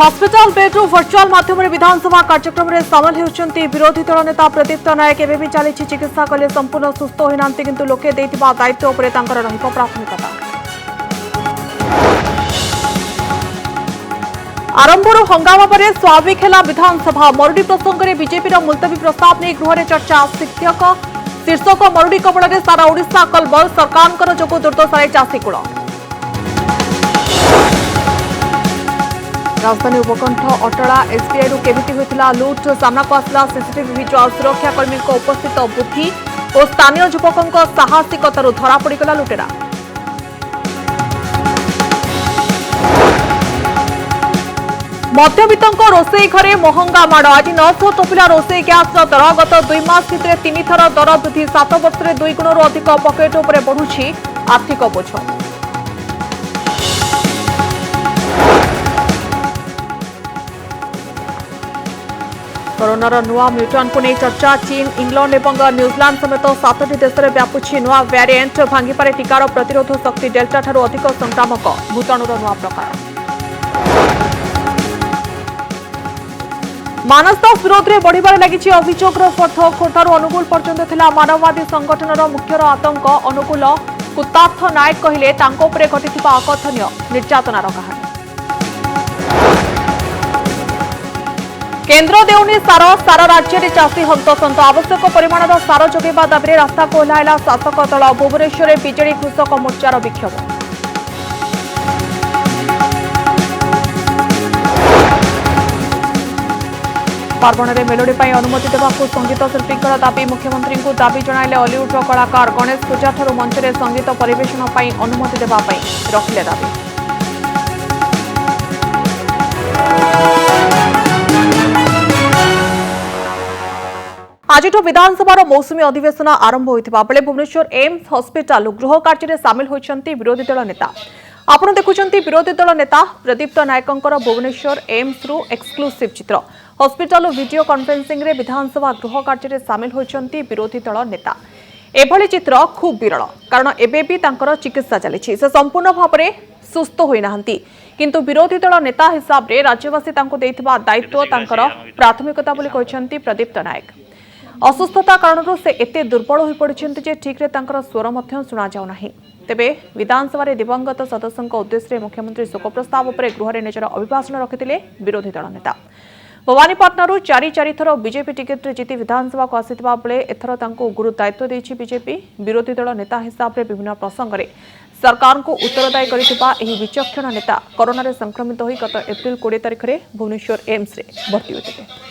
Hospital बेड्रु वर्चुआल माध्यम विधानसभा कार्यक्रम में सामिल होती विरोधी दल नेता प्रदीप्त नायक एवं भी चली चिकित्सा कले संपूर्ण सुस्थ होना किंतु लोके दायित्व प्राथमिकता। आरंभर हंगामा पर स्वाभाविक है विधानसभा मरुड़ी प्रसंग में बीजेपी मुलतवी प्रस्ताव नहीं गृह चर्चा शीर्षक मरुड़ी कबल सारा ओडिशा कलबल सरकार जो दुर्दशा चाषीकूल। राजधानी उपकंठ अटला एसबीआई केमिति होइतिला लुट सामना को आसला सीसीटीवी विजुआल सुरक्षाकर्मी उपस्थित बुद्धि और स्थानीय युवकों साहसिकतार धरा पड़गला लुटेरा। मध्यवित्त रोसई घरे महंगा माड़ आज 900 टोपिला रोसई गैस दर गत 2 मास भितर 3 थर दर वृद्धि 7 वर्ष में 2 गुणर अधिक पकेट उपर बढ़ुछि आर्थिक बोझ। कोरोनार नुआ म्यूटांट को नहीं चर्चा चीन इंग्लैंड और न्यूजीलैंड समेत 7टी देश में व्यापुछि नुआ वेरिएंट भांगिपारे टीकार प्रतिरोध शक्ति डेल्टा ठारू अधिक संक्रामक भूताणुर नुआ प्रकार। मानस दास विरोध में बढ़िबार लगी अभियोगर फर्थ खोर्धारू अनुगुल पर्यंत थिला मानववादी संगठनर मुख्यर आतंक अनुकूल कुतार्थ नायक कहले तांको उपरे घटिथिबा अकथनीय निर्यातनार कहानी। केन्द्र देउनी सारा राज्य में चाषी हंतसंत आवश्यक परिमाणर सार जोगेबा दाबी रास्ता को ओह्लाइला शासक दल भुवनेश्वर बीजेडी कृषक मोर्चार विक्षोभ। पार्वण में मेलोडी पर अनुमति देवाक संगीत शिल्पी दाबी मुख्यमंत्री को दाबी जणाइले हॉलीवुड कलाकार गणेश पूजा ठारू मंच में संगीत परिवेषण पर अनुमति देवाई रखिले दाबी। आज विधानसभा मौसुमी अधिवेशन आरंभ होता बेले भुवनेश्वर एम्स हॉस्पिटल गृह कार्य सामिल होती विरोधी दल नेता। आपण देखुंत विरोधी दल नेता प्रदीप्त नायकंकर भुवनेश्वर एम्स रु एक्सक्लूसिव चित्र। हॉस्पिटल वीडियो कॉन्फ्रेंसिंग रे विधानसभा गृह कार्य सामिल होती विरोधी दल नेता। एभली चित्र खूब विरल कारण एबे भी तांकर चिकित्सा चली से संपूर्ण भाव में सुस्थ होना किंतु विरोधी दल नेता हिसाब से राज्यवासी दायित्व तांकर प्राथमिकता बोली कहते प्रदीप्त नायक। असुस्थता कारण से एते दुर्बल हो पड़ते जे ठीक रे तांकर स्वर शुणा जाऊना। तेबे विधानसभा दिवंगत सदस्यों उद्देश्य मुख्यमंत्री शोक प्रस्ताव उपर गृह में निजर अभिभाषण रखिते विरोधी दल नेता। भवानीपाटना चारि थर बीजेपी टिकेट जीति विधानसभा को आसीथिबा बेले एथर तांको गुरु दायित्व देछि बीजेपी। विरोधी दल नेता हिसाब से विभिन्न प्रसंग में सरकार को उत्तरदायी करिथिबा एही विचक्षण नेता कोरोना रे संक्रमित होई गत एप्रिल 20 तारिख में भुवनेश्वर एम्स रे भर्ती होते।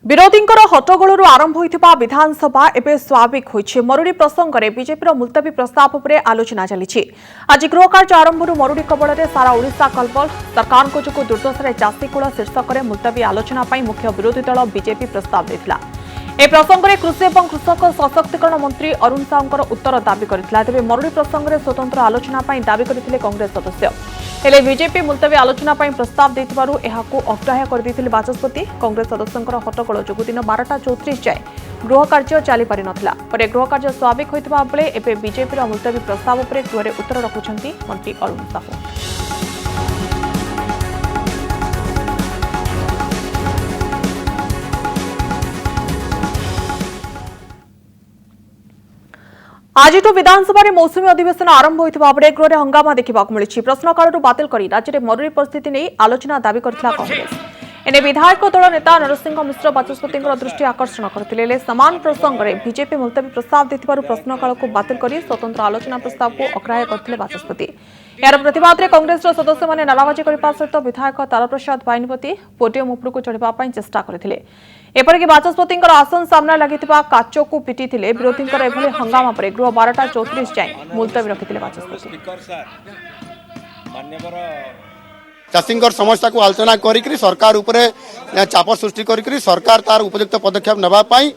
विरोधी हट्टगोल आरंभ होता विधानसभा एवं स्वाभाविक होइछे। मरुड़ी प्रसंग में बीजेपी मुलतवी प्रस्ताव पर आलोचना चली। आज गृह कार्य आरंभ मरुड़ी कबल सारा ओडिशा कलबल सरकार को जो दुर्दशा चाषीकूल शीर्षक में मुलतवी आलोचना मुख्य विरोधी दल बीजेपी प्रस्ताव देथिला। ए प्रसंग में कृषि और कृषक सशक्तिकरण मंत्री अरुण साहूंकर उत्तर दाबी करथिला। तेबे मरुड़ी प्रसंग में स्वतंत्र आलोचना दाबी करथिले कांग्रेस सदस्य। हेले बीजेपी मुलतवी आलोचना प्रस्ताव देथिबारु एहाकु अग्राह्य कर दैथिले बाचस्पति। कांग्रेस सदस्यंकर हट्टगोल जोगु दिन 12:34 जाए गृह कार्य चली पारि नथिला। पर गृह कार्य स्वाभाविक होइतबा बेले एबे बीजेपी मुलतवी प्रस्ताव उपर गृह उत्तर रखुछंती मंत्री अरुण साहू। आज विधानसभा मौसुमी अधिवेशन आरंभ होता बेले गृह हंगामा देखा मिली। प्रश्नकाल बातिल कर राज्य में मरुड़ी परिस्थिति नहीं आलोचना दाबी करथिला कांग्रेस। एने विधायक दल नेता नरसिंह मिश्र बाचस्पति दृष्टि आकर्षण करथिले। समान प्रसंग में बीजेपी मुलतवी प्रस्ताव देथिबारु प्रश्नकाल को बातिल कर स्वतंत्र आलोचना प्रस्ताव को अग्राह्य करथिले बाचस्पति। यार प्रतिवाद में कांग्रेस सदस्य मैंने नाराबाजी करने सहित विधायक तारप्रसाद बाहिनीपति पोडियम उपरकू चढ़ाई चेष्टा करथिले। एपरिक बाचस्पति आसन सामना लगी काच को पिटी विरोधी एभली हंगामा पर गृह 12:34 जाए मुलतवी रखिते बाचस्पति। चाषी समस्या को आलोचना करी सरकार उपरे चाप सृष्टि करी सरकार तार उपयुक्त पदक्षेप नवाई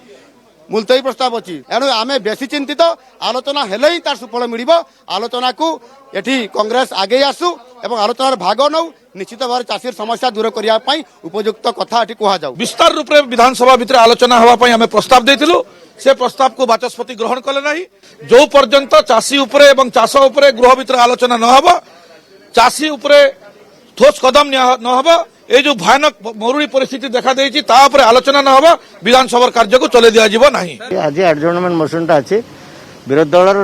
मुलतवी प्रस्ताव अच्छी एणु आम बेसी चिंतित आलोचना हेले ही तार सुफल मिल आलोचना को एठी कांग्रेस आगे आसू एवं आलोचनार भाग नौ निश्चित भाव चाषी समस्या दूर करने उपयुक्त कथा कहुँ विस्तार रूप में विधानसभा भितर आलोचना होगापी आम प्रस्ताव देथिलु से प्रस्ताव को बाचस्पति ग्रहण कले नहीं जो पर्यंत चाषी उपरे एवं चाष उपरे गृह भितर आलोचना न हबा चाषी उपरे ठोस कदम न हबा ये जो भयानक मरुड़ी परिस्थिति देखा देइछि ता उपरे आलोचना न हबा विधानसभा कार्य को चले दिया जीव नहीं। आज एडजर्नमेंट मोशनटा अच्छी विरोधी दलर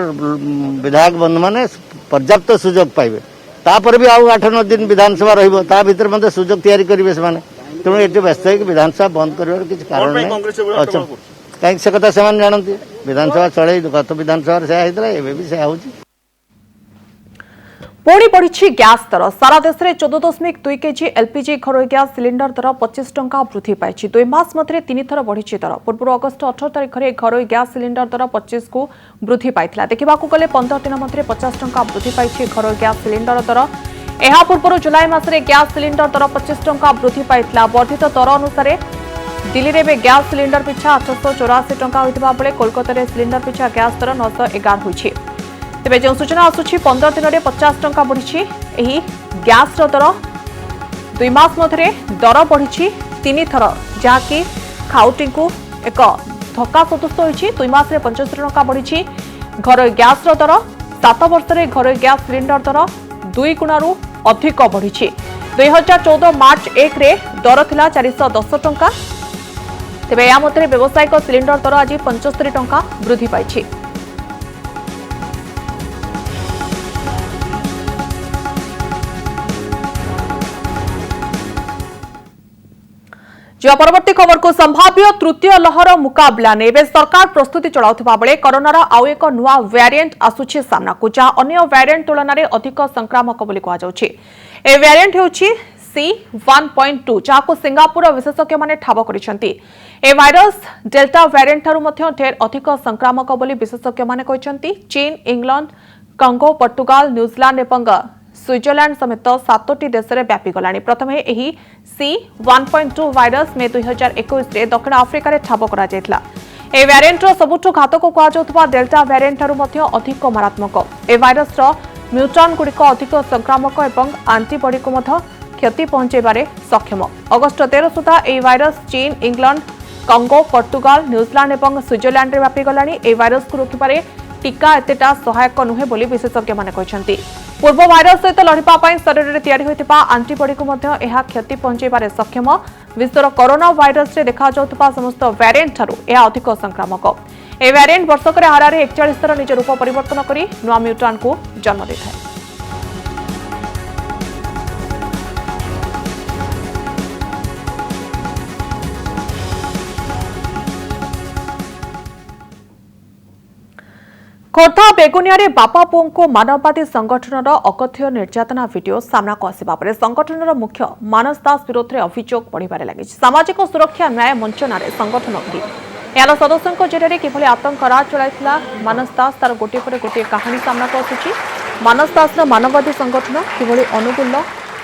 विधायक बंधु मैंने पर्याप्त सुजोग पाइबे तापर भी आउ 8-9 दिन विधानसभा रहिबो ता भीतर मते सुजोग तैयारी करिवे से माने तेणु एटी व्यस्त है कि विधानसभा बंद करिवार किछि कारण नहीं कहीं से कथा से जानती विधानसभा चले गत विधानसभा से होता एवं भी से होची पुणी बढ़ी गैस दर सारा देश में 14.2 केजी एलपीजी घरोई गैस सिलिंडर दर 25 टंका वृद्धि पाई 2 मास मध्य 3 थर बढ़ी दर पूर्व अगस्ट 18 तारिख में घरोई गैस सिलिंडर दर 25 को वृद्धि पाई देखा गले 15 दिन मध्य 50 टंका वृद्धि पाई घरोई गैस सिलिंडर दर यह पूर्व जुलाई मासरे गैस सिलिंडर दर 25 टंका वृद्धि पाई वर्धित दर अनुसार दिल्ली में गैस सिलिंडर पिछा 884 टंका होता बेले कोलकाता सिलिंडर पिछा गैस दर 911 होती तेज जो सूचना आसूची 15 दिन में 50 टंका बढ़ी गैस दर 2 मास मध्य दर बढ़ी 3 थर जहाँकि खाउटी को एक धक्का सदृश होती 2 मास 75 टंका बढ़ी घर गैस दर 7 वर्ष में घर गैस सिलिंडर दर 2 गुणु अधिक बढ़ी 2014 मार्च 1 रे दर थिला 410 टंका तेज या मध्य व्यावसायिक सिलिंडर दर आज 75 टंका वृद्धि पाई। जो परवर्ती खबर को संभाव्य तृतीय लहर मुकाबला ने सरकार प्रस्तुति चलाउथिबा बेले कोरोनार आउ एक नुआ वेरिएंट आसुछि सामना को जहाँ अन्य वेरिएंट तुलन में अधिक संक्रामक बोली कहा जाउछि। ए वेरिएंट हेउछि C1.2 जहाँ को सिंगापुर विशेषज्ञ माने ठाब करिसेंति। ए भाइरस डेल्टा वेरिएंट ठारू मध्य ढेर अधिक संक्रामक बोली विशेषज्ञ माने कहिसेंति। चीन इंग्लैंड कंगो पर्तुगाल न्यूजीलैंड एवं स्विट्जरलैंड समेत 7टी देश में व्यापी गलानी। प्रथम यही C1.2 भाइरस में 2021 रे दक्षिण आफ्रिका रे ठाब करा जायतला। ए वेरिएंट रो सबुठु घातक कहा जाउथबा डेल्टा वेरिएंट ठारू मध्य अधिक मारात्मक। ए भाइरस रो म्यूटान गुड़िक अधिक संक्रामक एवं आंटीबॉडी को मध्य क्षति पहुंचाइबारे सक्षम। अगस्ट 13 सुधा ए भाइरस चीन इंग्लैंड कंगो पर्तुगाल न्यूजीलैंड एवं स्विट्जरलैंड रे व्यापी गलानी। ए भाइरस को रोकिबारे टीका एतेटा सहायक नुहे बोली विशेषज्ञ माने कहिसेंति। पूर्व भाइरस सहित लड़िपा पाई शरीर में तैयारी होइतिबा आंटीबॉडी को मध्य एहा क्षति पहुंचाइबारे सक्षम। विश्वर कोरोना भाइरस रे देखा जाउतबा समस्त वेरिएंट ठारू एहा अधिक संक्रामक। ए वेरिएंट वर्षक हारारे 41 थर निज रूप परिवर्तन करी नुआ म्यूटान को जन्म देଥାଏ। खोर्धा बेगुनिया बापा पुओं को मानववादी संगठन अकथ्य निर्यातना वीडियो सामना को आसिबा परे संगठन मुख्य मानस दास विरोध में अभियोग बढ़िबारे लगी। सामाजिक सुरक्षा न्याय मंच नारे संगठन भी यार सदस्यों जरिए किभली आतंक राज चलाइथिला मानस दास तार गोटे पर गोटे कहानी सामना को आसुची। मानस दास मानववादी संगठन किभली अनुकूल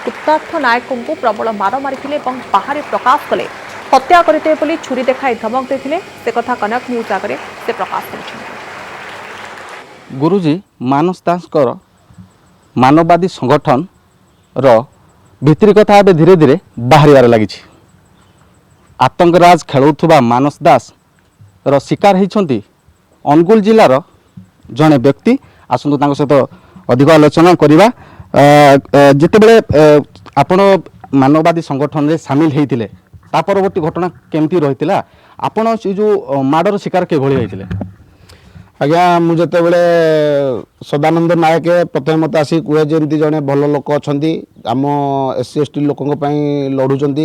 कृतार्थ नायकों को प्रबल मार मारिथिले एवं बाहर प्रकाश कले हत्या करते बोली छुरी देखाई धमक देथिले से कथा कनक न्यूज आगे से प्रकाश करिसेंति। गुरुजी मानस दास मानववादी संगठन भित्री कथा ए धीरे धीरे बाहर लगी। आतंकराज खेलुवा मानस दास शिकार होती अनुगुल जिलार जड़े व्यक्ति। आसतु सहित अधिक आलोचना करवा। जितेबले आपण मानववादी संगठन में सामिल होते परवर्ती घटना केमती रही आपण जो माडर शिकार के होते? आज्ञा मुझे सदानंद नायक प्रथम मत आसी कहे जमी जड़े भल लोक अच्छा आम SC ST लोकों लड़ुंट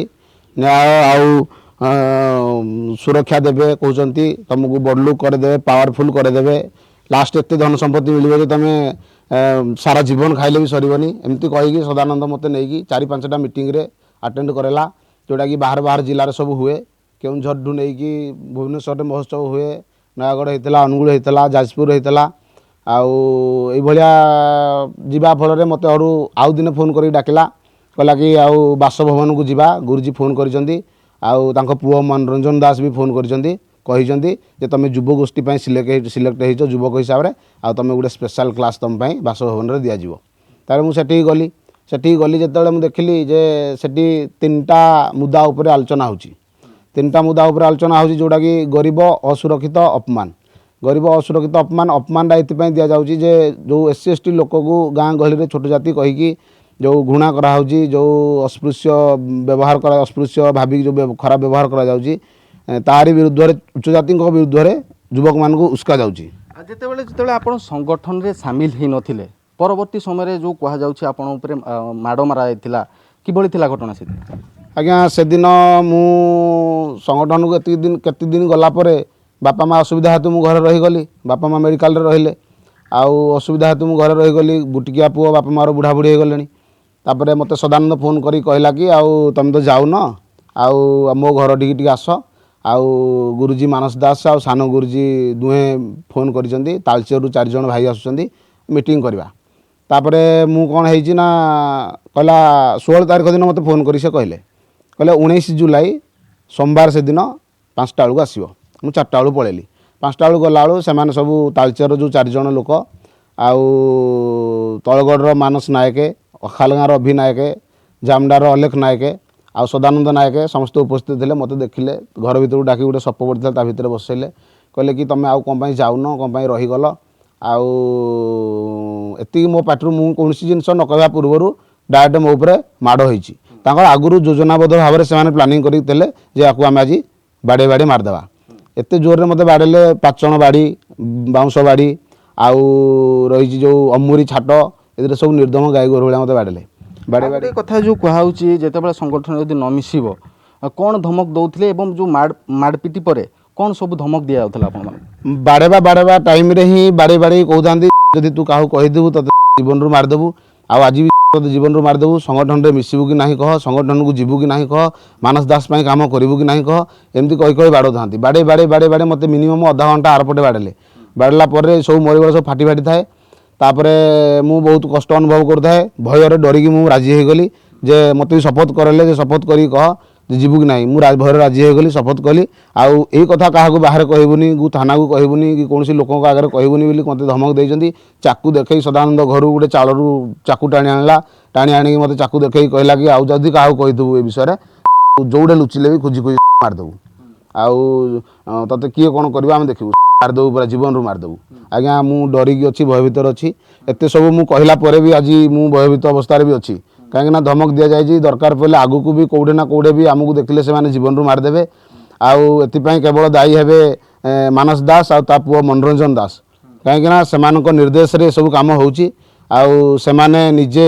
न्याय आउ सुरक्षा देवे कहते तुमको बड़लू करदे पावरफुल करदे लास्ट एत धन संपत्ति मिले तुम सारा जीवन खाइले भी सरबनी एमती कहीकि सदानंद मत नहीं 4-5टा मीटिंग रे अटेंड करेला जोटा कि बाहर बाहर जिलार सब हुए केउझर ढू नहीं कि भुवनेश्वर महोत्सव हुए नयागढ़ होता अनुगुल होता जाजपुर होता आया फल मत आउ दिन फोन कर डाकला कहला कि आउ बासभवन को जीवा गुरुजी फोन कर पुओ मनोरंजन दास भी फोन कर କହିଛନ୍ତି ଯେ ତମେ ଯୁବଗୋଷ୍ଠୀ ପାଇଁ ସିଲେକ୍ଟ ହେଇଛ ଯୁବକ ହିସାବରେ ଆଉ ତମେ ଗୋଟେ ସ୍ପେଶାଲ କ୍ଲାସ୍ ତମ ପାଇଁ ବାସଭବନରେ ଦିଆଯିବ। ତାପରେ ମୁଁ ସେଠିକି ଗଲି ଯେତେବେଳେ ମୁଁ ଦେଖିଲି ଯେ ସେଠି 3ଟା ମୁଦ୍ଦା ଉପରେ ଆଲୋଚନା ହେଉଛି। 3ଟା ମୁଦ୍ଦା ଉପରେ ଆଲୋଚନା ହେଉଛି ଯେଉଁଟାକି ଗରିବ ଅସୁରକ୍ଷିତ ଅପମାନ। ଗରିବ ଅସୁରକ୍ଷିତ ଅପମାନଟା ଏଥିପାଇଁ ଦିଆଯାଉଛି ଯେ ଯେଉଁ SC ST ଲୋକକୁ ଗାଁ ଗହଳିରେ ଛୋଟ ଜାତି କହିକି ଯେଉଁ ଘୃଣା କରାହେଉଛି, ଯେଉଁ ଅସ୍ପୃଶ୍ୟ ବ୍ୟବହାର ଅସ୍ପୃଶ୍ୟ ଭାବିକି ଯେଉଁ ଖରାପ ବ୍ୟବହାର କରାଯାଉଛି ତାହାରି ବିରୁଦ୍ଧରେ ଉଚ୍ଚ ଜାତିଙ୍କ ବିରୁଦ୍ଧରେ ଯୁବକମାନଙ୍କୁ ଉସ୍କା ଯାଉଛି। ଯେତେବେଳେ ଆପଣ ସଂଗଠନରେ ସାମିଲ ହେଇନଥିଲେ ପରବର୍ତ୍ତୀ ସମୟରେ ଯେଉଁ କୁହାଯାଉଛି ଆପଣ ଉପରେ ମାଡ଼ ମରାଯାଇଥିଲା, କିଭଳି ଥିଲା ଘଟଣା ସେଠି? ଆଜ୍ଞା ସେଦିନ ମୁଁ ସଂଗଠନକୁ କେତେ ଦିନ ଗଲା ପରେ ବାପା ମା ଅସୁବିଧା ହେତୁ ମୁଁ ଘରେ ରହିଗଲି। ବାପା ମା ମେଡ଼ିକାଲରେ ରହିଲେ, ଆଉ ଅସୁବିଧା ହେତୁ ମୁଁ ଘରେ ରହିଗଲି। ଗୋଟିକିଆ ପୁଅ, ବାପା ମାର ବୁଢ଼ାବୁଢ଼ୀ ହେଇଗଲେଣି। ତାପରେ ମୋତେ ସଦାନନ୍ଦ ଫୋନ୍ କରି କହିଲା କି ଆଉ ତମେ ତ ଯାଉନ, ଆଉ ମୋ ଘର ଟିକେ ଆସ। ଆଉ ଗୁରୁଜୀ ମାନସ ଦାସ ଆଉ ସାନ ଗୁରୁଜୀ ଦୁହେଁ ଫୋନ୍ କରିଛନ୍ତି, ତାଳଚେରରୁ 4 ଜଣ ଭାଇ ଆସୁଛନ୍ତି ମିଟିଂ କରିବା। ତାପରେ ମୁଁ କ'ଣ ହେଇଛି ନା କହିଲା 16 ତାରିଖ ଦିନ ମୋତେ ଫୋନ୍ କରି ସେ କହିଲେ 19 ଜୁଲାଇ ସୋମବାର ସେଦିନ 5ଟା ବେଳକୁ ଆସିବ। ମୁଁ 4ଟା ବେଳକୁ ପଳେଇଲି। 5ଟା ବେଳକୁ ଗଲାବେଳୁ ସେମାନେ ସବୁ ତାଳଚେରର ଯେଉଁ 4 ଜଣ ଲୋକ, ଆଉ ତଳଗଡ଼ର ମାନସ ନାୟକ, ଅଖାଲଗାଁର ଅଭି ନାୟକ, ଜାମଡାର ଅଲେଖ ନାୟକ ଆଉ ସଦାନନ୍ଦ ନାୟକ ସମସ୍ତେ ଉପସ୍ଥିତ ଥିଲେ। ମୋତେ ଦେଖିଲେ, ଘର ଭିତରକୁ ଡାକି ଗୋଟେ ସପ ପଡ଼ିଥିଲା ତା ଭିତରେ ବସେଇଲେ। କହିଲେ କି ତମେ ଆଉ କ'ଣ ପାଇଁ ଯାଉନ, କ'ଣ ପାଇଁ ରହିଗଲ? ଆଉ ଏତିକି ମୋ ପାଟିରୁ ମୁଁ କୌଣସି ଜିନିଷ ନ କହିବା ପୂର୍ବରୁ ଡାଇରେକ୍ଟ ମୋ ଉପରେ ମାଡ଼ ହେଇଛି। ତାଙ୍କର ଆଗରୁ ଯୋଜନାବଦ୍ଧ ଭାବରେ ସେମାନେ ପ୍ଲାନିଂ କରିକି ଥିଲେ ଯେ ଆକୁ ଆମେ ଆଜି ବାଡ଼େଇ ମାରିଦେବା। ଏତେ ଜୋରରେ ମୋତେ ବାଡ଼େଇଲେ, 5 ଜଣ ବାଡ଼ି, ବାଉଁଶ ବାଡ଼ି ଆଉ ରହିଛି ଯେଉଁ ଅମୁରି ଛାଟ, ଏଥିରେ ସବୁ ନିର୍ଦ୍ଦମ ଗାଈ ଗୋରୁ ଭଳିଆ ମୋତେ ବାଡ଼େଇଲେ। ବାଡ଼େଇ କଥା ଯେଉଁ କୁହାହେଉଛି ଯେତେବେଳେ ସଂଗଠନ ଯଦି ନ ମିଶିବ କ'ଣ ଧମକ ଦେଉଥିଲେ ଏବଂ ଯେଉଁ ମାଡ଼ପିଟି ପରେ କ'ଣ ସବୁ ଧମକ ଦିଆଯାଉଥିଲା ଆପଣମାନଙ୍କୁ? ବାଡ଼େଇବା ଟାଇମ୍ରେ ହିଁ ବାଡ଼େଇ କହୁଥାନ୍ତି ଯଦି ତୁ କାହାକୁ କହିଦେବୁ ତୋତେ ଜୀବନରୁ ମାରିଦେବୁ, ଆଉ ଆଜି ବି ତୋତେ ଜୀବନରୁ ମାରିଦେବୁ, ସଂଗଠନରେ ମିଶିବୁ କି ନାହିଁ କହ, ସଂଗଠନକୁ ଯିବୁ କି ନାହିଁ କହ, ମାନସ ଦାସ ପାଇଁ କାମ କରିବୁ କି ନାହିଁ କହ, ଏମିତି କହି ବାଡ଼ଉଥାନ୍ତି। ବାଡ଼େଇ ମୋତେ ମିନିମମ୍ ଅଧା ଘଣ୍ଟା ଆରପଟେ ବାଡ଼େଇଲେ। ବାଡ଼େଇଲା ପରେ ସବୁ ମରିଗଡ଼ ସବୁ ଫାଟି ଥାଏ। ତାପରେ ମୁଁ ବହୁତ କଷ୍ଟ ଅନୁଭବ କରୁଥାଏ, ଭୟରେ ଡରିକି ମୁଁ ରାଜି ହେଇଗଲି ଯେ ମୋତେ ବି ଶପଥ କରାଇଲେ ଯେ ଶପଥ କରିକି କହ ଯେ ଯିବୁ କି ନାହିଁ। ମୁଁ ଭୟରେ ରାଜି ହେଇଗଲି, ଶପଥ କଲି। ଆଉ ଏଇ କଥା କାହାକୁ ବାହାରେ କହିବୁନି, ଥାନାକୁ କହିବୁନି କି କୌଣସି ଲୋକଙ୍କ ଆଗରେ କହିବୁନି ବୋଲି ମୋତେ ଧମକ ଦେଇଛନ୍ତି। ଚାକୁ ଦେଖେଇ ସଦାନନ୍ଦ ଘରୁ ଗୋଟେ ଚାଳରୁ ଚାକୁ ଟାଣି ଆଣିକି ମୋତେ ଚାକୁ ଦେଖେଇ କହିଲା କି ଆଉ ଯଦି କାହାକୁ କହିଥିବୁ ଏ ବିଷୟରେ ଯୋଉଠି ଲୁଚିଲେ ବି ଖୋଜି ମାରିଦେବୁ, ଆଉ ତୋତେ କିଏ କ'ଣ କରିବ ଆମେ ଦେଖିବୁ, ମାରିଦେବୁ, ପୁରା ଜୀବନରୁ ମାରିଦେବୁ। ଆଜ୍ଞା ମୁଁ ଡରିକି ଅଛି, ଭୟଭୀତରେ ଅଛି। ଏତେ ସବୁ ମୁଁ କହିଲା ପରେ ବି ଆଜି ମୁଁ ଭୟଭୀତ ଅବସ୍ଥାରେ ବି ଅଛି, କାହିଁକିନା ଧମକ ଦିଆଯାଇଛି ଦରକାର ପଡ଼ିଲେ ଆଗକୁ ବି କେଉଁଠି ନା କେଉଁଠି ବି ଆମକୁ ଦେଖିଲେ ସେମାନେ ଜୀବନରୁ ମାରିଦେବେ। ଆଉ ଏଥିପାଇଁ କେବଳ ଦାୟୀ ହେବେ ମାନସ ଦାସ ଆଉ ତା ପୁଅ ମନୋରଞ୍ଜନ ଦାସ, କାହିଁକିନା ସେମାନଙ୍କ ନିର୍ଦ୍ଦେଶରେ ଏସବୁ କାମ ହେଉଛି। ଆଉ ସେମାନେ ନିଜେ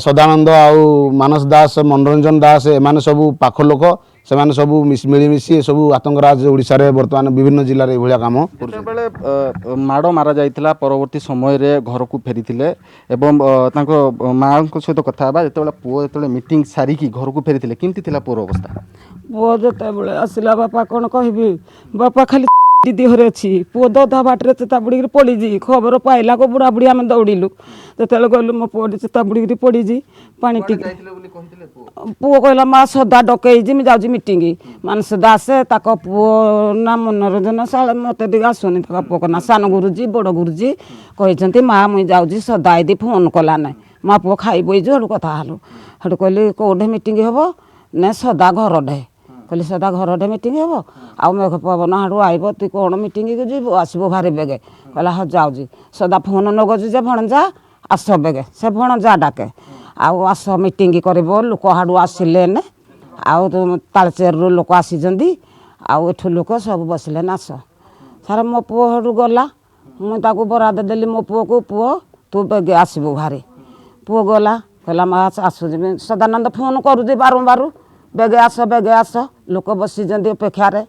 ସଦାନନ୍ଦ ଆଉ ମାନସ ଦାସ, ମନୋରଞ୍ଜନ ଦାସ ଏମାନେ ସବୁ ପାଖ ଲୋକ, ସେମାନେ ସବୁ ମିଳିମିଶି ଏସବୁ ଆତଙ୍କରାଜ ଓଡ଼ିଶାରେ ବର୍ତ୍ତମାନ ବିଭିନ୍ନ ଜିଲ୍ଲାରେ ଏଇଭଳିଆ କାମ। ଯେତେବେଳେ ମାଡ଼ ମାରାଯାଇଥିଲା ପରବର୍ତ୍ତୀ ସମୟରେ ଘରକୁ ଫେରିଥିଲେ ଏବଂ ତାଙ୍କ ମାଆଙ୍କ ସହିତ କଥା ହେବା, ଯେତେବେଳେ ମିଟିଂ ସାରିକି ଘରକୁ ଫେରିଥିଲେ କେମିତି ଥିଲା ପୁଅର ଅବସ୍ଥା? ପୁଅ ଯେତେବେଳେ ଆସିଲା ବାପା କ'ଣ କହିବି, ବାପା ଖାଲି ଦେହରେ ଅଛି। ପୁଅ ତ ଅଧା ବାଟରେ ଚେତା ବୁଡ଼ିକିରି ପଡ଼ିଛି। ଖବର ପାଇଲାକୁ ବୁଢ଼ାବୁଢ଼ୀ ଆମେ ଦୌଡ଼ିଲୁ। ଯେତେବେଳେ ଗଲୁ ମୋ ପୁଅଟି ଚେତା ବୁଡ଼ିକିରି ପଡ଼ିଛି। ପାଣି ଟିକେ ପୁଅ କହିଲା ମା ସଦା ଡକେଇଛି, ମୁଁ ଯାଉଛି ମିଟିଂ। ମାନସ ଦାସ ତାଙ୍କ ପୁଅ ନା ମନୋରଞ୍ଜନ ସାଳେ ମୋତେ ଟିକେ ଆସୁନି, ତାଙ୍କ ପୁଅ ନା ସାନ ଗୁରୁଜୀ ବଡ଼ ଗୁରୁଜୀ କହିଛନ୍ତି ମା ମୁଇଁ ଯାଉଛି, ସଦା ଏଦି ଫୋନ୍ କଲା ନାହିଁ। ମା ପୁଅ ଖାଇ ବଇଛୁ, ସେଠୁ କଥା ହେଲୁ। ସେଠୁ କହିଲି କେଉଁଠି ମିଟିଂ ହେବ ନା ସଦା ଘରଟେ। କହିଲି ସଦା ଘରଟେ ମିଟିଂ ହେବ, ଆଉ ମେଘ ପବନ ହାଡ଼ୁ ଆଇବ, ତୁଇ କ'ଣ ମିଟିଂକୁ ଯିବୁ, ଆସିବୁ ଭାରି ବେଗେ। କହିଲା ହଁ ଯାଉଛି। ସଦା ଫୋନ୍ ନଗଉଛି ଯେ ଭଣଜା ଆସ ବେଗେ, ସେ ଭଣଜା ଡାକେ ଆଉ ଆସ ମିଟିଂ କରିବ, ଲୋକ ହାଡ଼ୁ ଆସିଲେନେ, ଆଉ ତାଳଚେରରୁ ଲୋକ ଆସିଛନ୍ତି, ଆଉ ଏଠୁ ଲୋକ ସବୁ ବସିଲେ ଆସ। ସାର ମୋ ପୁଅ ସେଠୁ ଗଲା। ମୁଁ ତାକୁ ବରାଦ ଦେଲି ମୋ ପୁଅକୁ, ପୁଅ ତୁ ବେଗେ ଆସିବୁ ଭାରି। ପୁଅ ଗଲା, କହିଲା ମା ଆସୁଛି। ସଦାନନ୍ଦ ଫୋନ୍ କରୁଛି ବାରମ୍ବାର, ବେଗେ ଆସ, ଲୋକ ବସିଛନ୍ତି ଅପେକ୍ଷାରେ।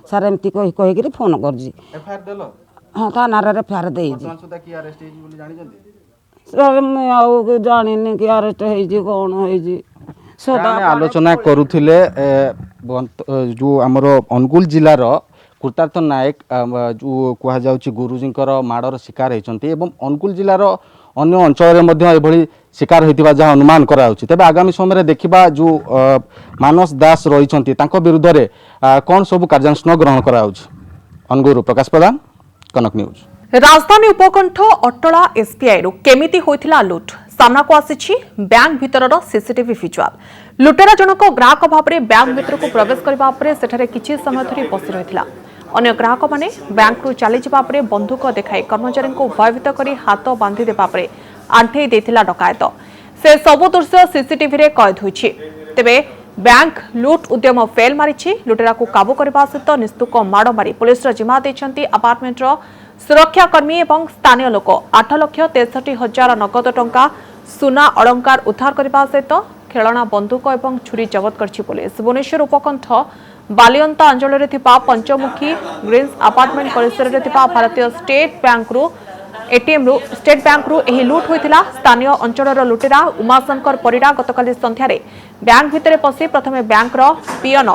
ସାର୍ ଏମିତି କହିକିରି ଫୋନ୍ କରୁଛି। ହଁ ଥାନାରେ ଏଫଆଇଆର୍ ଦେଇଛି। ସାର୍ ମୁଁ ଆଉ ଜାଣିନି କି ଆରେଷ୍ଟ ହେଇଛି କ'ଣ ହେଇଛି। ଆମେ ଆଲୋଚନା କରୁଥିଲେ ଯେଉଁ ଆମର ଅନୁଗୁଳ ଜିଲ୍ଲାର କୃତାର୍ଥ ନାୟକ ଯେଉଁ କୁହାଯାଉଛି ଗୁରୁଜୀଙ୍କର ମାଡ଼ର ଶିକାର ହୋଇଛନ୍ତି ଏବଂ ଅନୁଗୁଳ ଜିଲ୍ଲାର अन्य अंचल शिकार होता जहाँ अनुमान कराउछि। तेबे आगामी समय देखा जो मानस दास रही विरुद्ध में कौन सब कार्यानुष्ठान ग्रहण कराउछि। अनुगुरु प्रकाश प्रधान, कनक न्यूज। राजधानी उपकंठ अटला एसबीआई रु केमिति होइथिला लुट सामना को आसीछि बैंक भितरर सीसीटीवी विजुआल। लुटेरा जनक ग्राहक भाव में बैंक भितर को प्रवेश करबा परे सेठारे किछि समय धरि बसी रहिथिला। अन्य ग्राहक माने बैंक रु चली जिबा परे बंदूक देखाई कर्मचारी को भयभीत करी हाथ बांधि देबा परे आंठेई देथिला डकायत। से सब दृश्य सीसीटीवी रे कैद होइछि। तेबे बैंक लुट उद्यम फेल मारिछि। लुटेरा को काबू करबा सहित निस्तुक माड़ मारी पुलिस जिम्मा देछंती अपार्टमेंट सुरक्षाकर्मी और स्थानीय लोक। 8,63,000 नगद टंका सुना अलंकार उद्धार करने सहित खेलना बंदूक और छुरी जबत कर पुलिस। भुवनेश्वर उपकंठ बालियंता अंचल में पंचमुखी ग्रीन्स अपार्टमेंट परिसर में भारतीय स्टेट बैंक रु एही लुट होइथिला। स्थानीय अंचलर लुटेरा उमाशंकर परिडा गतकाली संध्यारे बैंक भितर पशि प्रथमे बैंक पियन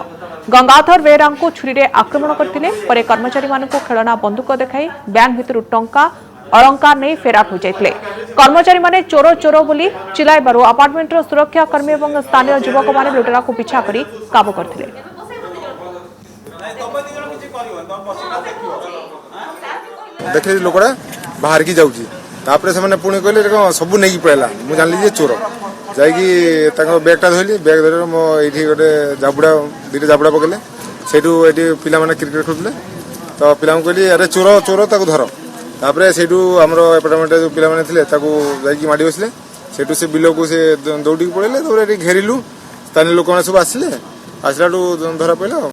गंगाधर बेहरा को छुरी रे आक्रमण करथिले। परे कर्मचारी मानकु खेलना बंदूक देखाई बैंक भितर टंका अलंकार नहीं फेरार हो जाइथिले। कर्मचारी माने चोर चोर बोली चिल्लाइबारु अपार्टमेंट सुरक्षाकर्मी और स्थानीय युवक माने लुटेरा को पिछा करी काबू करथिले। देखले लोकड़ा बाहर की जाउची तापरे से माने पुणी कहले सब नहीं पड़ेला मु जानली जे चोर जाइकी बैगटा धरली बैग धर मो ये गोटे जाबुड़ा दुटा जाबुड़ा पकड़े सेठू ये पिला माने क्रिकेट खेलुले तो पिला कहली अरे चोर चोर ताको धर तापरे सेठू आमर अपार्टमेंट जो पिला माने थिले ताको जाइकी माडी बसले सेठू से बिल को से दौड़ी पड़े तो घेरिलु स्थानीय लोक मैंने सब आसिले आसलाठू धरा पड़े।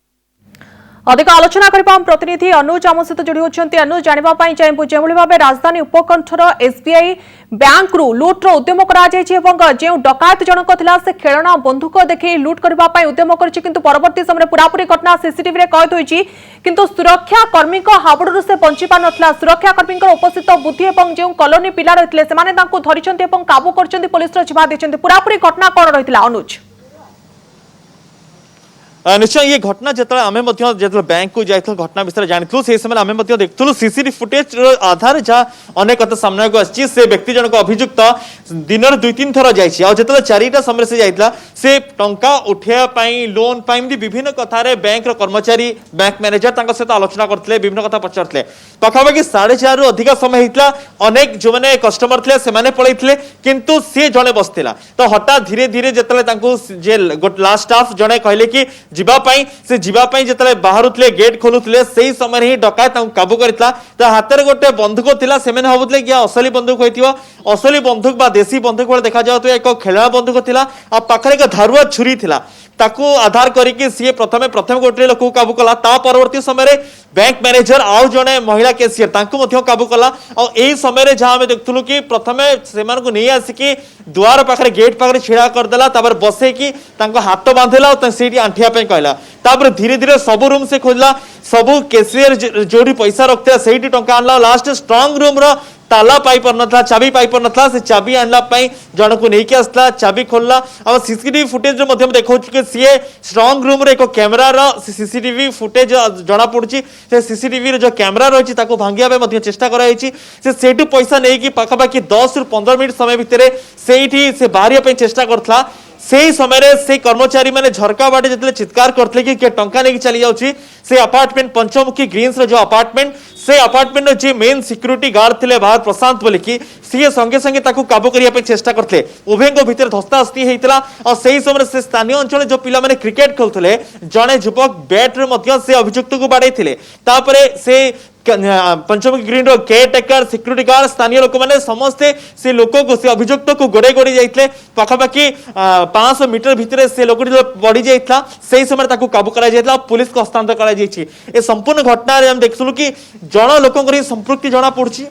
अधिक आलोचना करबा प्रतिनिधि अनुज आम सहित जोड़ी होती। अनुज जानवा चाहबू जो भाव राजधानी उपकंठर एसबीआई बैंक रु लुट्र उद्यम जो डकायत जनक थिला से खेलना बंदूक देखी लुट करने उद्यम कर परवर्ती समय पूरापूरी घटना सीसीटीवी कैद होती किंतु सुरक्षा कर्मी हाबुड़ से बंची पार नाला। सुरक्षा कर्मी उपस्थित बुद्धि और जो कॉलोनी पिला रही धरी काबू कर पुलिस जिम्मा देते पूरापूरी घटना कौन रही अनुज। निश्चय ये घटना जो बैंक को जाइल घटना विषय जानी से समय आम देखु सीसीटीवी फुटेज आधार जहाँ अनेक कथा सामना को आसी से व्यक्ति जनक अभियुक्त दिन 2-3 थर जाइए चारिटा समय से जाइला से टंका उठाई लोन पाई विभिन्न कथार बैंक कर्मचारी बैंक मैनेजर सहित आलोचना करते विभिन्न कथा पचारते पाखापाखि 4:30 रु अधिक समय होता अनेक जो मैंने कस्टमर थे से पलैते किंतु सी जड़े बसला तो हठात धीरे धीरे जो लास्ट स्टाफ जड़े कहले कि जीवापाई से जीवापाई जिते बाहरुले गेट खोलुले से समय ही डकायत काबू करता हाथ में गोटे बंदूक थिला से भावुले कि असली बंदूक होइतिबो असली बंदूक बा देसी बंदूक भाई देखा जाए एक खेलना बंदूक थिला आ पाखरे एक धारुआ छुरी थिला ताकू आधार करके सी प्रथम गोटे लोक काबू कला परवर्ती समय बैंक मैनेजर आउ जड़े महिला कैशियर काबू कला और यही समय जहां आम देखुलू कि प्रथम से नहीं आसिकी दुआर पाखे गेट पाखे छिड़ा करदेला बसैकी हाथ बांधला से आंठिया कहला धीरे धीरे सब रूम से खोजला सबू कैशियर जो पैसा रखता से टंका आनला लास्ट स्ट्रांग रूम ताला पाई पार नथला चाबी पाई पार नथला से चाबी आनला पाई जन को नहीं आसला चाबी खोलला और सीसीटीवी फुटेज देखा कि सी स्ट्रांग रूम रे एक कैमरा सीसीटीवी फुटेज जना पड़ी से सीसीटीवी जो कैमरा रही भांगिया चेष्टा कराई से पैसा नहीं कि पाखापाखि 10 रु 15 मिनट समय भितर से बाहर चेष्टा करता से समय से कर्मचारी मैंने झरका बाटे जितने चित्कार करते कि टंका नहीं चली जाऊँगी से अपार्टमेंट पंचमुखी ग्रीन्स जो अपार्टमेंट से अपार्टमेंट जी मेन सिक्यूरीटी गार्ड थे बाहर प्रशांत बोले कि सी संगे संगे काबू करने चेष्टा करते उभय भीतर धस्ताधस्ती होता और से समय से स्थानीय अंचल जो पिला माने क्रिकेट खेलुले जड़े युवक बैट रे से अभियुक्त को बाड़े से पंचमुखी ग्रीन रो केयरटेकर सिक्यूरीटी गार्ड स्थानीय लोक मैंने समस्ते से लोक को से अभियुक्त को गोड़े गोड़ी जाइए पाखापाखि 500 मीटर भितर से लोक बढ़ी जाता से समय काबू करा पुलिस को हस्तांतर कर संपूर्ण घटना देखुलू कि जन लोक संपृक्ति जना पड़ी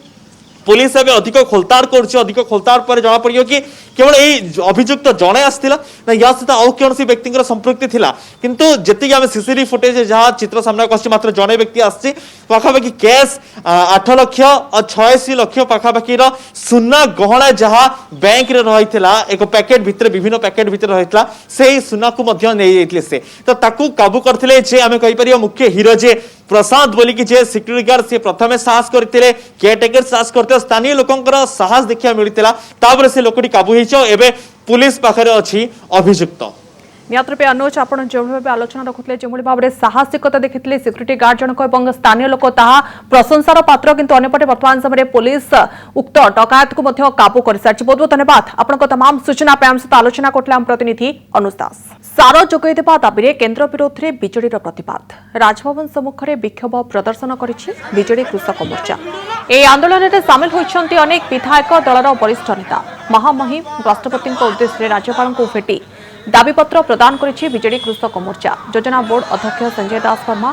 पुलिस एवं अधिक खोलताड़ अधिक खोलताड़ पर जना पड़ो कि केवल यही अभियुक्त जड़े आसाला ना या सहित आउ कौन व्यक्ति संपृक्ति थिला किंतु जी आम सीसीटीवी फुटेज जहाँ चित्र सामना को मात्र जड़े व्यक्ति आसी पाखापाखि कैश 8 लाख और 86 लाख पाखापाखि सुना गहना जहाँ बैंक रे रही एक पैकेट भितर विभिन्न पैकेट भितर रही से सुना को नहीं से तो काबू करते आम कहीपर मुख्य हीरो जे प्रसाद बोली कि जे सिक्यूरिटी गार्ड से प्रथमे साहस करते केयरटेकर साहस करते स्थानीय लोकंकर साहस देखा मिलता तापर से लोकटी काबू होबे पुलिस पाखरे अच्छी अभियुक्त निहत रूपे अनुज आपण जो भाव आलोचना रखुले जो भाव में साहसिकता देखिए सिक्यूरीटी गार्ड जनक और स्थानीय लोक ताहा प्रशंसार पात्र किंतु अन्यपटे वर्तमान समय पुलिस उक्त डकायत को काबू कर सारी बहुत बहुत धन्यवाद आपण तमाम सूचना आम सहित आलोचना करते आम प्रतिनिधि अनुज दास सार जोगाई देवा दाबी केन्द्र विरोध में विजेडी प्रतिबाद राजभवन सम्मुखें विक्षोभ प्रदर्शन करिछि कृषक मोर्चा এই আন্দোলনে সামিল হয়েছেন অনেক বিধায়ক দলর বরিষ্ঠ নেতা মহামহিম রাষ্ট্রপতি উদ্দেশ্যে রাজ্যপাল ভেটি দাবিপত্র প্রদান করেছে বিজেডি কৃষক মোর্চা যোজনা বোর্ড অধ্যক্ষ সঞ্জয় দাস শর্মা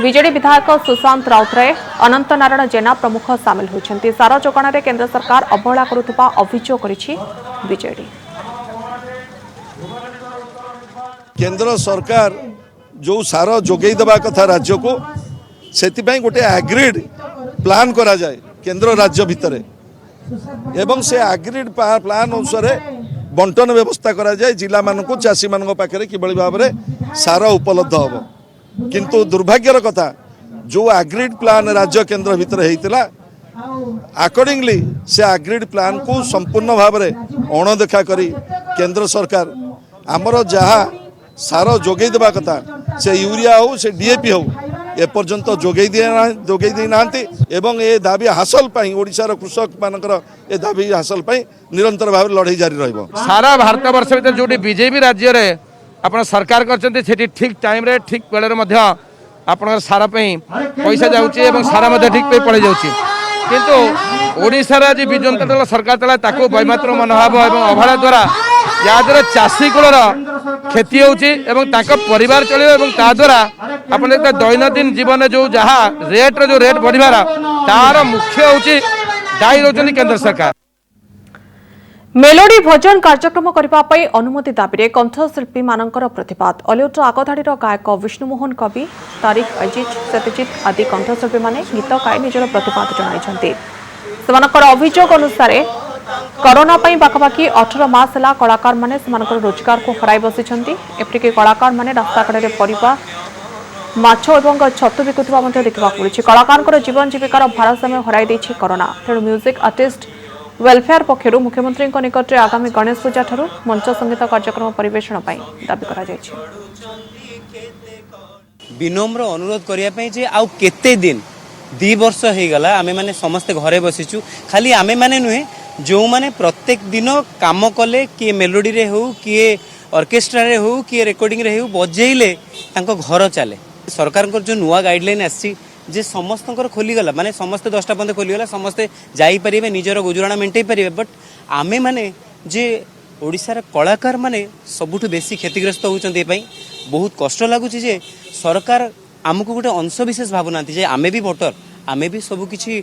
বিজেডি বিধায়ক সুশান্ত রাউতরায় অনন্ত নারায়ণ জেনা প্রমুখ সামিল হয়েছেন সার যোগাণে কেন্দ্র সরকার অবহেলা করুথিবা অভিযোগ করেছে বিজেডি केंद्र सरकार जो सार जोगई देवा कथा राज्य को से गोटे एग्रीड प्लान करा जाए केंद्र राज्य भितर एवं से एग्रीड प्लान अनुसार बंटन व्यवस्था करा जाए जिला मानक चाषी मान पाखे किभली भाव में सार उपलब्ध हम किंतु दुर्भाग्यर कथा जो एग्रीड प्लान राज्य केंद्र भितर होता अकॉर्डिंगली से एग्रीड प्लान को संपूर्ण भाव में अणदेखा करी केंद्र सरकार आमर जहाँ सार जोगई देवा कथा से यूरिया हो से डीएपी हो एपर्यंत जोगई दे ना एवं ए दाबी हासिल पाई ओडिशार कृषक मानकर ए दाबी हासिल पाई निरंतर भाव लड़ाई जारी रहिबो सारा भारत वर्ष भीतर जो बीजेपी राज्य रे आपण सरकार करछन्ते सेठी ठीक टाइम रे ठीक बेले मध्य आपण सारा पैसा जाउची एवं सारा मध्य ठीक पे पड़े जाउची किंतु ओडिशार आज विजन दल सरकार तला ताको वैमात्र मनोभाव एवं अवहेला द्वारा या द्वारा चाषी कूलर क्षति होउची एवं ताको परिवार चलिबो एवं ता द्वारा आपण दैनंदिन जीवन जो जहाँ रेट बढ़िबार तार मुख्य होउची दायी रहउछन्ती केंद्र सरकार मेलोडी भजन कार्यक्रम करने अनुमति दाबी कंठशिल्पी मानकर प्रतिबाद अलिउड आगधाड़ीर गायक विष्णुमोहन कवि तारिक अजिज सत्यजित आदि कंठशिल्पी माने गीत गाई निजर प्रतिबाद जणाइछन्ति सेमानकर अभियोग अनुसार कोरोना पाखापाखि 18 मास है कलाकार माने रोजगार को हराई बसिछन्ति एपरिक कलाकार माने रास्ता कड़े परिबा माछ और छतु बिकुवा देखा मिली कलाकार जीवन जीविकार भारसाम्य हराई देछि कोरोना तेणु म्यूजिक आर्टिस्ट वेलफेयर पक्षर मुख्यमंत्री निकट में आगामी गणेश पूजा ठारू मंच संगीत कार्यक्रम परिवेषण दाबी करा विनम्र अनुरोध करने जे आउ केते दिन 2 वर्ष हो गला आमे माने समस्ते घरे बसीचु खाली आमे माने नुहे जो माने प्रत्येक दिन काम कले किए मेलोडी रे हो किए ऑर्केस्ट्रा रे हो किए रिकॉर्डिंग रे हो बजेइले तांको घर चले सरकार को जो नुआ गाइडलाइन आसी जे समस्त खोलीगला माने समस्ते 10टा बंद खोलीगला समस्ते जाईपारे निजर गुजराणा मेंटेई पारे बट आमे माने जे ओडिशार कलाकार माने सबुठु बेसी क्षतिग्रस्त होउचंती पई बहुत कष्ट लागुची जे सरकार आमको गोटे अंश विशेष भावना जे आमे भी वोटर आमे भी सब किछि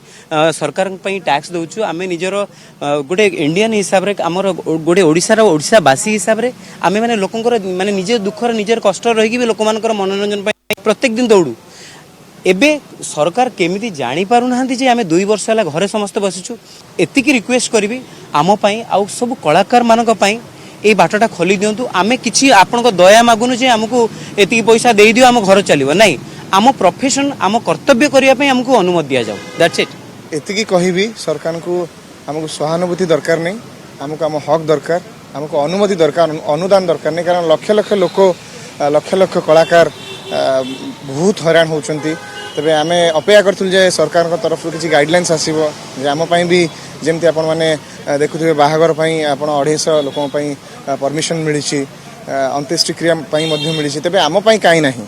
सरकार पई टैक्स दउछु आमे निजर गोटे इंडियन हिसाब रे हमर गोटे ओडिशावासी हिसाब रे आमे माने लोकंकर माने निजे दुखर निजर कष्ट रही भी लोक मानकर मनोरंजन पई प्रत्येक दिन दौड़ू एबे सरकार केमिति जानी पारु नाहंती जे आमे 2 वर्ष हला घरे समस्त बसिछु एतिकी रिक्वेस्ट करबी आम पई आउ सब कलाकार मानक पई ए बाटटा खोली दियंतु आमे किछि आपनको दया मागुनु जे हमकु एतिकी पैसा देई दियो हम घर चलिबो नाही आम प्रोफेशन आम कर्तव्य करिया पई हमकु अनुमति दिया जाऊ दैट्स इट एतिकी कहिबी सरकार को हमको सहानुभूति दरकार नहीं हमको आम हक दरकार हमको अनुमति दरकार अनुदान दरकार नहीं कारण लक्ष लक्ष लोक लक्ष लक्ष कलाकार बहुत हैरान होउचंती तबे आमे अपेक्षा करथुल जे सरकार को तरफ किछि गाइडलाइंस आसीबो जे आम पई भी जेमति आपण माने देखुथिबे बाहागर पई आपण 250 लोकन पई परमिशन मिलिछि अंत्येष्टि क्रिया पई मध्ये मिलिछि तबे आम पई काई नाही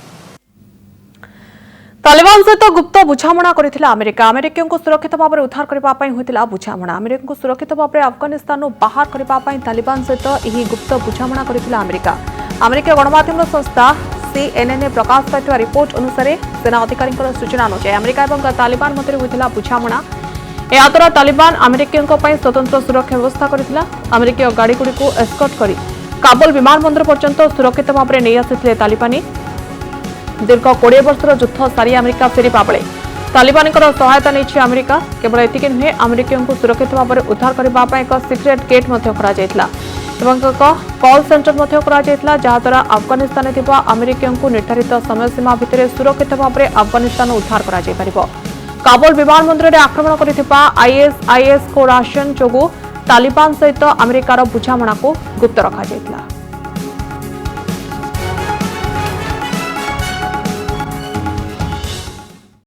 तालिबान सहित गुप्त बुझामणा करिथिला अमेरिका अमेरिकन को सुरक्षित भाव में उद्धार करबा पई होइतिला बुझामणा अमेरिकन को सुरक्षित भाव में अफगानिस्तान बाहर करबा पई तालिबान सहित एही गुप्त बुझामणा करिथिला अमेरिका गणमाध्यम संस्था CNN प्रकाश पाइथिबा रिपोर्ट अनुसार सेना अधिकारी सूचना अनुसार अमेरिका और तालिबान मध्य होइतिला बुझामणा या द्वारा तालिबान अमेरिकन स्वतंत्र सुरक्षा व्यवस्था करिथिला अमेरिकीय गाड़ीगुड़ी को एस्कॉर्ट करी काबुल विमानबंदर पर्यंत सुरक्षित भाव में नहीं आसिथिले तालिबानी दीर्घ 20 वर्षर युद्ध सारी अमेरिका फेरिबा बेले तालिबान सहायता नहीं अमेरिका केवल एतिके नुहे अमेरिकन को सुरक्षित भाव में उद्धार करने एक सिक्रेट गेट करा ଏବଂ ଏକ କଲ୍ ସେଣ୍ଟର ମଧ୍ୟ କରାଯାଇଥିଲା ଯାହାଦ୍ୱାରା ଆଫଗାନିସ୍ତାନରେ ଥିବା ଆମେରିକୀୟଙ୍କୁ ନିର୍ଦ୍ଧାରିତ ସମୟ ସୀମା ଭିତରେ ସୁରକ୍ଷିତ ଭାବରେ ଆଫଗାନିସ୍ତାନ ଉଦ୍ଧାର କରାଯାଇପାରିବ। କାବୁଲ ବିମାନ ବନ୍ଦରରେ ଆକ୍ରମଣ କରିଥିବା ISIS କୋ ରାସନ ଯୋଗୁଁ ତାଲିବାନ ସହିତ ଆମେରିକାର ବୁଝାମଣାକୁ ଗୁପ୍ତ ରଖାଯାଇଥିଲା।